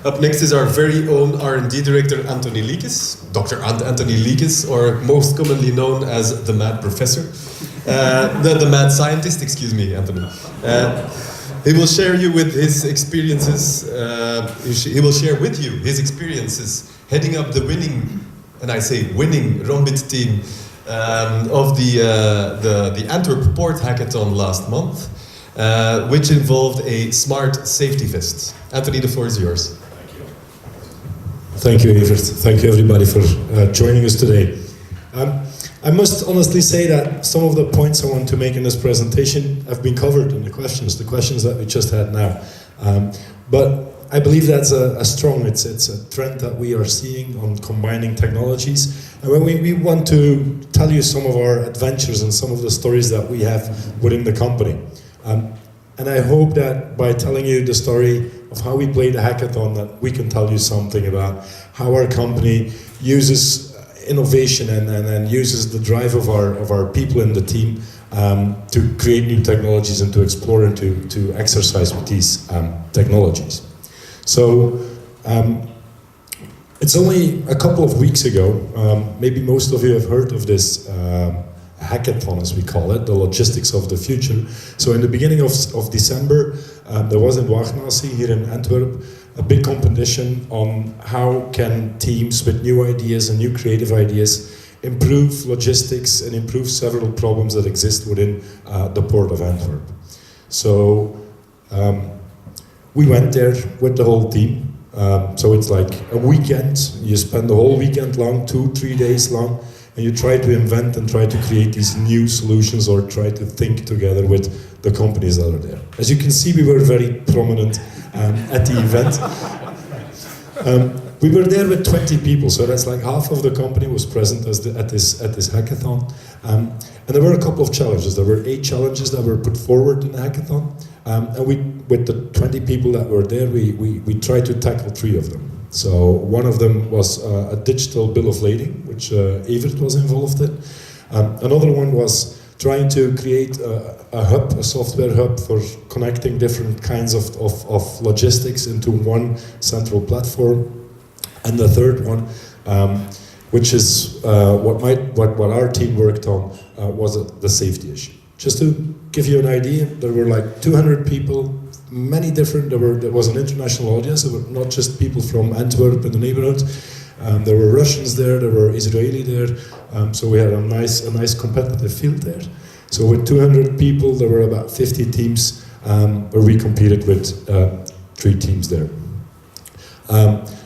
Up next is our very own R&D director, Anthony Liekes, Dr. Anthony Liekes, or most commonly known as the Mad Professor. The Mad Scientist, excuse me, Anthony. He will share you with his experiences. He will share with you his experiences heading up the winning, and I say winning, Rombit team of the Antwerp Port Hackathon last month, which involved a smart safety vest. Anthony, the floor is yours. Thank you, Evert. Thank you, everybody, for joining us today. I must honestly say that some of the points I want to make in this presentation have been covered in the questions that we just had now. But I believe that's it's a trend that we are seeing on combining technologies. And when we want to tell you some of our adventures and some of the stories that we have within the company. And I hope that by telling you the story of how we played the hackathon, that we can tell you something about how our company uses innovation and uses the drive of our people in the team to create new technologies and to explore and to exercise with these technologies. So it's only a couple of weeks ago, maybe most of you have heard of this hackathon, as we call it, the logistics of the future. So in the beginning of December, there was in Wagnassi here in Antwerp a big competition on how can teams with new ideas and new creative ideas improve logistics and improve several problems that exist within the Port of Antwerp. So we went there with the whole team. So it's like a weekend. You spend the whole weekend long, 2-3 days long, and you try to invent and try to create these new solutions or try to think together with the companies that are there. As you can see, we were very prominent at the event. We were there with 20 people, so that's like half of the company was present at this hackathon. And there were a couple of challenges. There were 8 challenges that were put forward in the hackathon. And with the 20 people that were there, we tried to tackle 3 of them. So one of them was a digital bill of lading, which Evert was involved in. Another one was trying to create a hub, a software hub for connecting different kinds of logistics into one central platform. And the third one, which is what our team worked on, was the safety issue. Just to give you an idea, there were like 200 people, many different, there was an international audience, there were not just people from Antwerp and the neighborhood. There were Russians there were Israeli there, so we had a nice competitive field there. So with 200 people, there were about 50 teams where we competed with 3 teams there.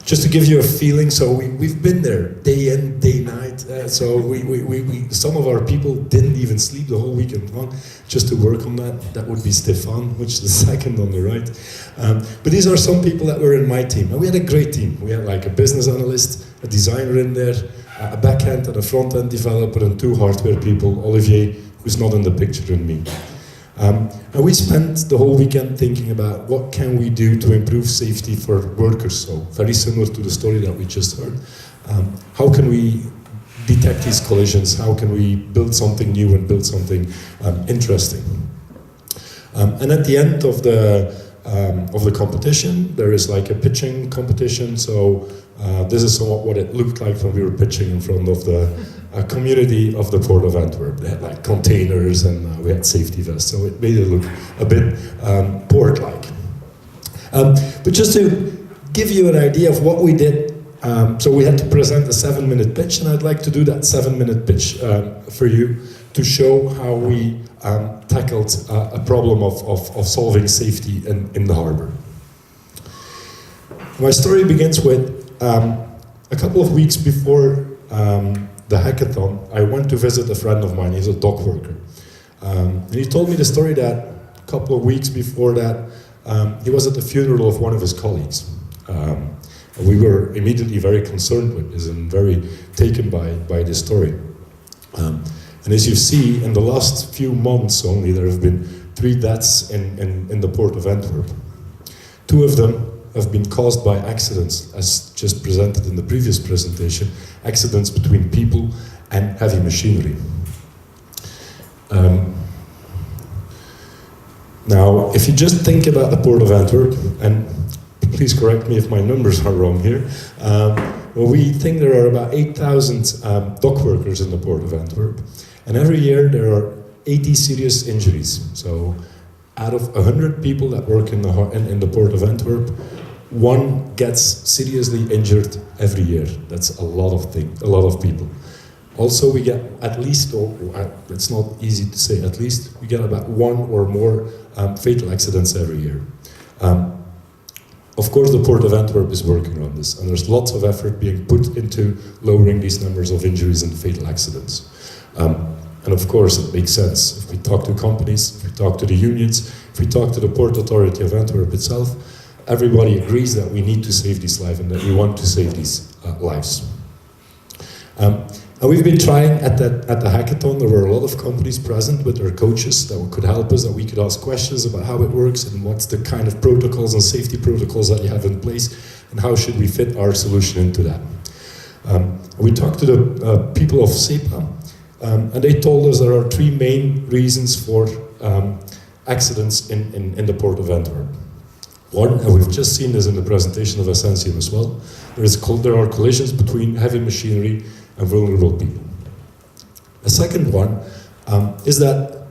Just to give you a feeling, so we've been there day in, day night. So we some of our people didn't even sleep the whole weekend long just to work on that. That would be Stefan, which is the second on the right. But these are some people that were in my team. And we had a great team. We had like a business analyst, a designer in there, a back-end and a front-end developer, and 2 hardware people, Olivier, who's not in the picture, and me. And we spent the whole weekend thinking about what can we do to improve safety for workers. So very similar to the story that we just heard. How can we detect these collisions? How can we build something new and build something interesting? And at the end of the competition, there is like a pitching competition. So this is somewhat what it looked like when we were pitching in front of the community of the Port of Antwerp. They had like containers and we had safety vests, so it made it look a bit port-like. But just to give you an idea of what we did, so we had to present a 7-minute pitch, and I'd like to do that 7-minute pitch for you to show how we tackled a problem of solving safety in the harbor. My story begins with a couple of weeks before the hackathon, I went to visit a friend of mine. He's a dock worker. And he told me the story that a couple of weeks before that, he was at the funeral of one of his colleagues. And we were immediately very concerned with this and very taken by this story. And as you see, in the last few months only, there have been 3 deaths in the Port of Antwerp. 2 of them have been caused by accidents, as just presented in the previous presentation, accidents between people and heavy machinery. Now, if you just think about the Port of Antwerp, and please correct me if my numbers are wrong here. Well, we think there are about 8,000 dock workers in the Port of Antwerp, and every year there are 80 serious injuries. So out of 100 people that work in the Port of Antwerp, one gets seriously injured every year. That's a lot of people. Also, we get at least, it's not easy to say at least, we get about one or more fatal accidents every year. Of course, the Port of Antwerp is working on this, and there's lots of effort being put into lowering these numbers of injuries and fatal accidents. And of course, it makes sense. If we talk to companies, if we talk to the unions, if we talk to the Port Authority of Antwerp itself, everybody agrees that we need to save these lives and that we want to save these lives. And we've been trying at the hackathon. There were a lot of companies present with their coaches that could help us, that we could ask questions about how it works and what's the kind of protocols and safety protocols that you have in place and how should we fit our solution into that. We talked to the people of SEPA, and they told us there are three main reasons for accidents in the Port of Antwerp. One, and we've just seen this in the presentation of Essentium as well, there are collisions between heavy machinery and vulnerable people. The second one is that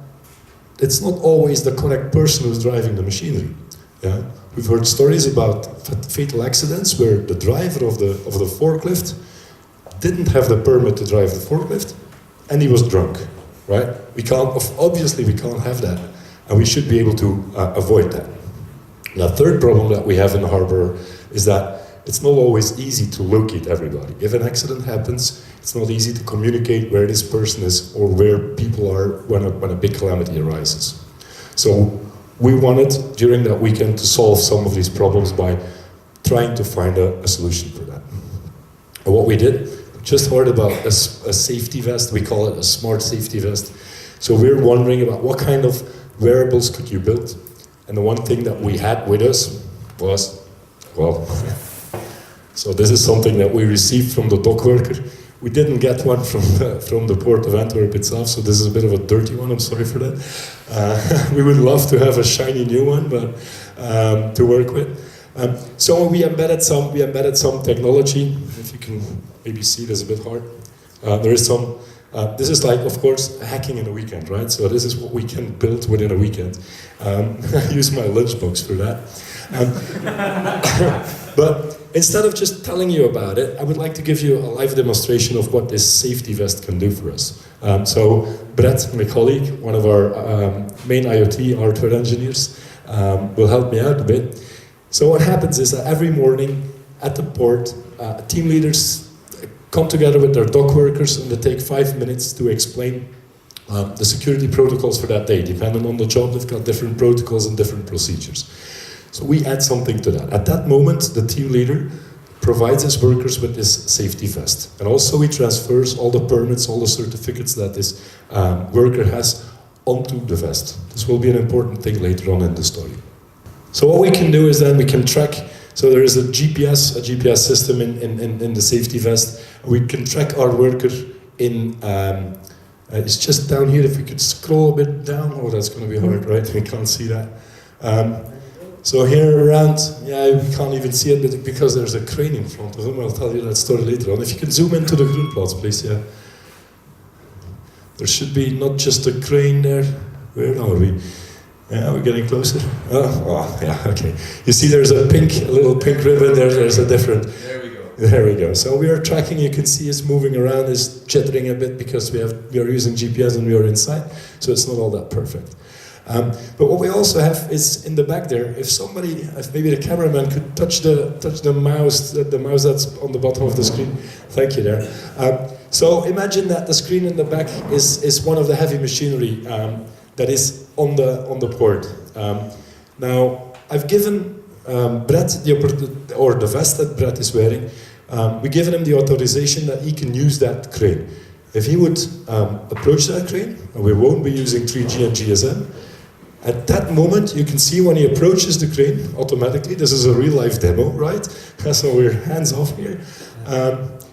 it's not always the correct person who's driving the machinery. Yeah? We've heard stories about fatal accidents where the driver of the forklift didn't have the permit to drive the forklift, and he was drunk. Right? Obviously we can't have that, and we should be able to avoid that. The third problem that we have in the harbor is that it's not always easy to locate everybody. If an accident happens, it's not easy to communicate where this person is or where people are when a big calamity arises. So we wanted, during that weekend, to solve some of these problems by trying to find a solution for that. And what we did, we just heard about a safety vest. We call it a smart safety vest. So we're wondering about what kind of wearables could you build. And the one thing that we had with us was, well, so this is something that we received from the dock worker. We didn't get one from the Port of Antwerp itself, so this is a bit of a dirty one, I'm sorry for that. We would love to have a shiny new one, but to work with. So we embedded some technology. If you can maybe see this a bit hard. There is some, this is like, of course, hacking in a weekend, right? So this is what we can build within a weekend. I use my lunchbox for that. But instead of just telling you about it, I would like to give you a live demonstration of what this safety vest can do for us. So Brett, my colleague, one of our main IoT hardware engineers, will help me out a bit. So what happens is that every morning at the port, team leaders come together with their dock workers and they take 5 minutes to explain the security protocols for that day. Depending on the job, they've got different protocols and different procedures. So we add something to that. At that moment, the team leader provides his workers with this safety vest. And also he transfers all the permits, all the certificates that this worker has onto the vest. This will be an important thing later on in the story. So what we can do is then we can track, so there is a GPS system in the safety vest. We can track our worker in, it's just down here. If we could scroll a bit down, oh, that's going to be hard, right? We can't see that. So here around, yeah, we can't even see it but because there's a crane in front of him. I'll tell you that story later on. If you can zoom into the green plots, please, yeah. There should be not just a crane there. Where are we? Yeah, we're getting closer. Oh, yeah, okay. You see there's a little pink ribbon there. There's a different... There we go. There we go. So we are tracking, you can see it's moving around, it's jittering a bit because we are using GPS and we are inside. So it's not all that perfect. But what we also have is in the back there, if maybe the cameraman could touch the mouse that's on the bottom of the screen. Thank you there. So imagine that the screen in the back is one of the heavy machinery that is on the port. Now I've given Brett the vest that Brett is wearing. We've given him the authorization that he can use that crane. If he would approach that crane, and we won't be using 3G and GSM. At that moment, you can see when he approaches the crane automatically. This is a real-life demo, right? So we're hands-off here.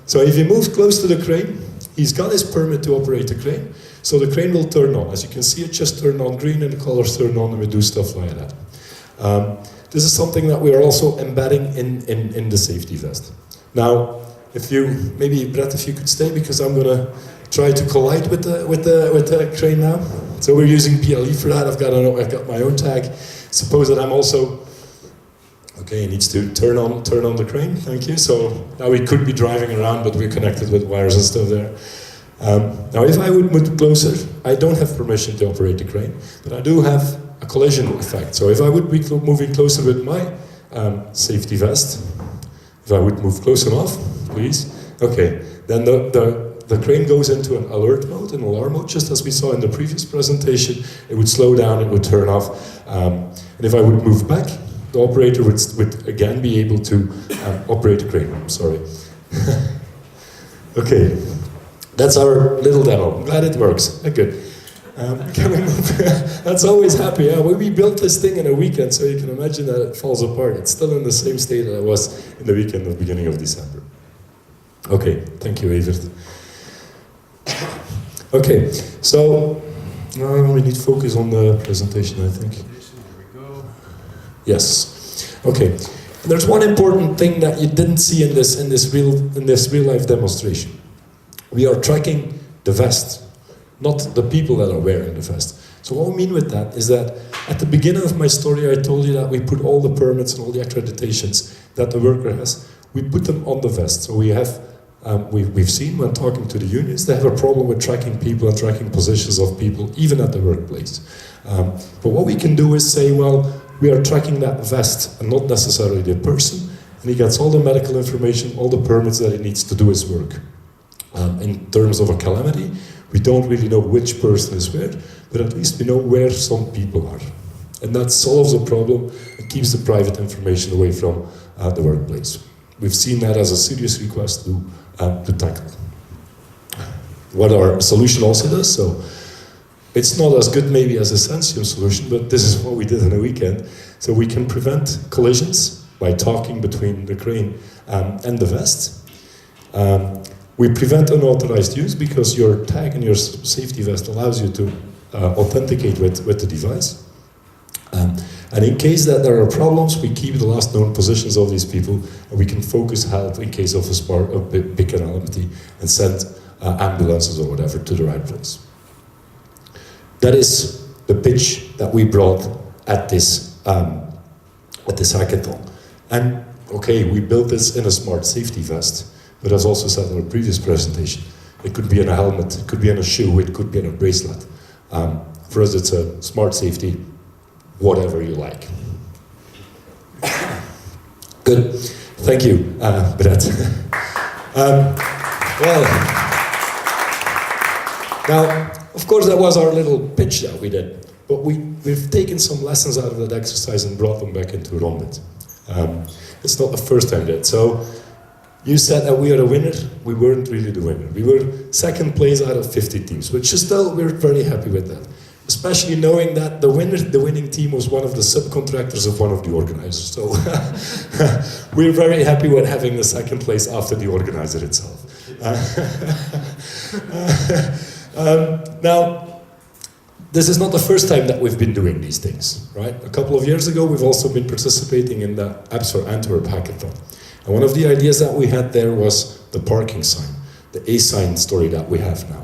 So if he moves close to the crane, he's got his permit to operate the crane. So the crane will turn on. As you can see, it just turned on green and the colors turn on and we do stuff like that. this is something that we are also embedding in the safety vest. Now, if you, maybe Brett, if you could stay, because I'm going to try to collide with the crane now. So we're using PLE for that. I've got my own tag. Suppose that I'm also, okay, it needs to turn on the crane. Thank you. So now we could be driving around, but we're connected with wires and stuff there. Now, if I would move closer, I don't have permission to operate the crane, but I do have a collision effect. So if I would be moving closer with my safety vest, if I would move close enough, please, okay, then the crane goes into an alert mode, an alarm mode, just as we saw in the previous presentation. It would slow down, it would turn off, and if I would move back, the operator would again be able to operate the crane. I'm sorry. Okay, that's our little demo. I'm glad it works. Good. Can we move? That's always happy. Yeah? We built this thing in a weekend, so you can imagine that it falls apart. It's still in the same state that it was in the weekend of beginning of December. Okay, thank you, Evert. Okay, so we need focus on the presentation, I think. Here we go. Yes. Okay. And there's one important thing that you didn't see in this real life demonstration. We are tracking the vest, not the people that are wearing the vest. So what I mean with that is that at the beginning of my story, I told you that we put all the permits and all the accreditations that the worker has, we put them on the vest. So we have, we've seen when talking to the unions, they have a problem with tracking people and tracking positions of people, even at the workplace. But what we can do is say, well, we are tracking that vest and not necessarily the person, and he gets all the medical information, all the permits that he needs to do his work. In terms of a calamity, we don't really know which person is where, but at least we know where some people are. And that solves the problem and keeps the private information away from the workplace. We've seen that as a serious request to tackle. What our solution also does, so it's not as good maybe as a Sensium solution, but this is what we did in a weekend. So we can prevent collisions by talking between the crane and the vest. We prevent unauthorized use because your tag and your safety vest allows you to authenticate with the device. And in case that there are problems, we keep the last known positions of these people, and we can focus help in case of a big calamity and send ambulances or whatever to the right place. That is the pitch that we brought at this hackathon. And okay, we built this in a smart safety vest. But as also said in a previous presentation, it could be in a helmet, it could be in a shoe, it could be in a bracelet. For us, it's a smart safety, whatever you like. Good. Thank you, Brett. Well, now, of course, that was our little pitch that we did. But we've taken some lessons out of that exercise and brought them back into Rombit. It's not the first time that. So, you said that we are a winner. We weren't really the winner. We were second place out of 50 teams, which is still, we're very happy with that. Especially knowing that the winning team was one of the subcontractors of one of the organizers. So we're very happy with having the second place after the organizer itself. Now, this is not the first time that we've been doing these things, right? A couple of years ago, we've also been participating in the Apps for Antwerp Hackathon. And one of the ideas that we had there was the parking sign, the A sign story that we have now.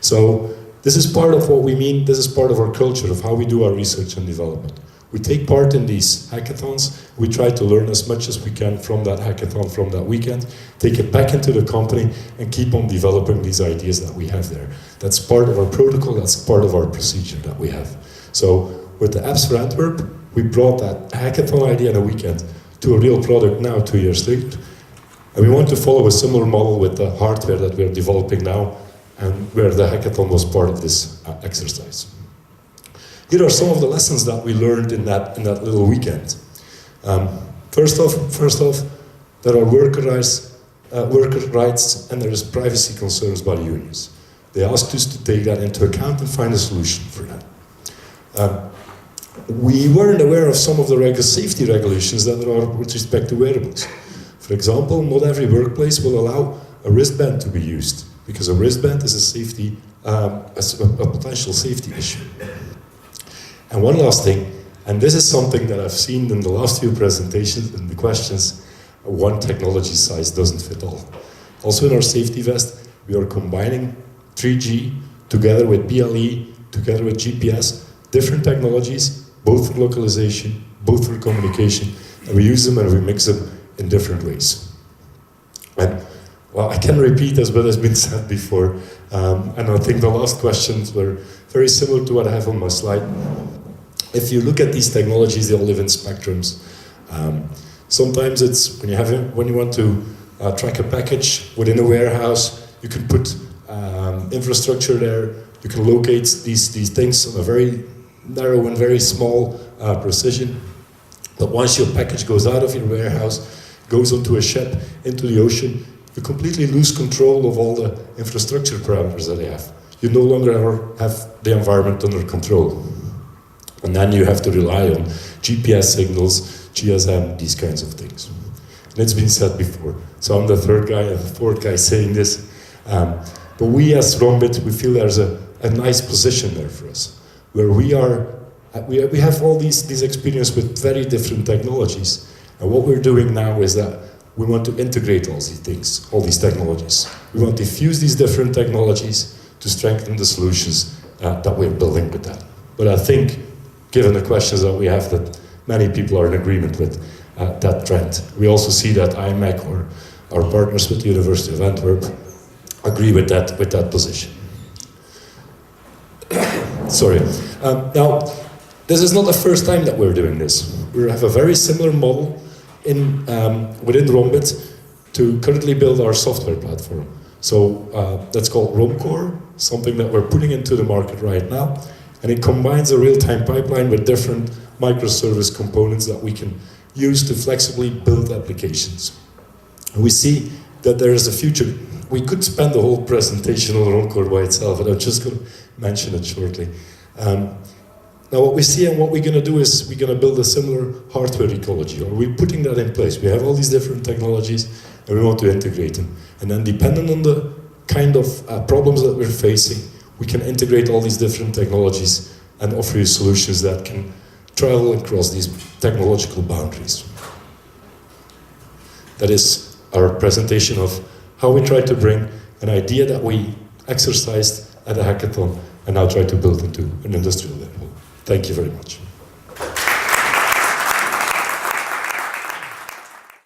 So this is part of what we mean, this is part of our culture, of how we do our research and development. We take part in these hackathons, we try to learn as much as we can from that hackathon, from that weekend, take it back into the company and keep on developing these ideas that we have there. That's part of our protocol, that's part of our procedure that we have. So with the Apps for Antwerp, we brought that hackathon idea in a weekend to a real product now, 2 years later. And we want to follow a similar model with the hardware that we're developing now, and where the hackathon was part of this exercise. Here are some of the lessons that we learned in that little weekend. First off, there are worker rights and there is privacy concerns by the unions. They asked us to take that into account and find a solution for that. We weren't aware of some of the safety regulations that there are with respect to wearables. For example, not every workplace will allow a wristband to be used, because a wristband is a potential safety issue. And one last thing, And this is something that I've seen in the last few presentations and the questions. One technology size doesn't fit all. Also in our safety vest, we are combining 3G together with BLE, together with GPS, different technologies, both for localization, both for communication, and we use them and we mix them in different ways. And well, I can repeat as what has been said before, and I think the last questions were very similar to what I have on my slide. If you look at these technologies, they all live in spectrums. Sometimes it's when you want to track a package within a warehouse, you can put infrastructure there. You can locate these things on a very narrow and very small precision. But once your package goes out of your warehouse, goes onto a ship, into the ocean, you completely lose control of all the infrastructure parameters that they have. You no longer have the environment under control. And then you have to rely on GPS signals, GSM, these kinds of things. And it's been said before. So I'm the third guy and the fourth guy saying this. But we as Rombit, we feel there's a nice position there for us, where we have all these experience with very different technologies. And what we're doing now is that we want to integrate all these things, all these technologies. We want to fuse these different technologies to strengthen the solutions that we're building with that. But I think, given the questions that we have, that many people are in agreement with that trend. We also see that IMEC, or our partners with the University of Antwerp, agree with that position. Sorry. Now, this is not the first time that we're doing this. We have a very similar model within Rombit to currently build our software platform. So that's called Romcore, something that we're putting into the market right now. And it combines a real-time pipeline with different microservice components that we can use to flexibly build applications. And we see that there is a future. We could spend the whole presentation on Romcore by itself, but I'm just going to mention it shortly. Now what we see and what we're going to do is we're going to build a similar hardware ecology, or we're putting that in place. We have all these different technologies and we want to integrate them. And then depending on the kind of problems that we're facing, we can integrate all these different technologies and offer you solutions that can travel across these technological boundaries. That is our presentation of how we try to bring an idea that we exercised at a hackathon and now try to build into an industrial level. Thank you very much.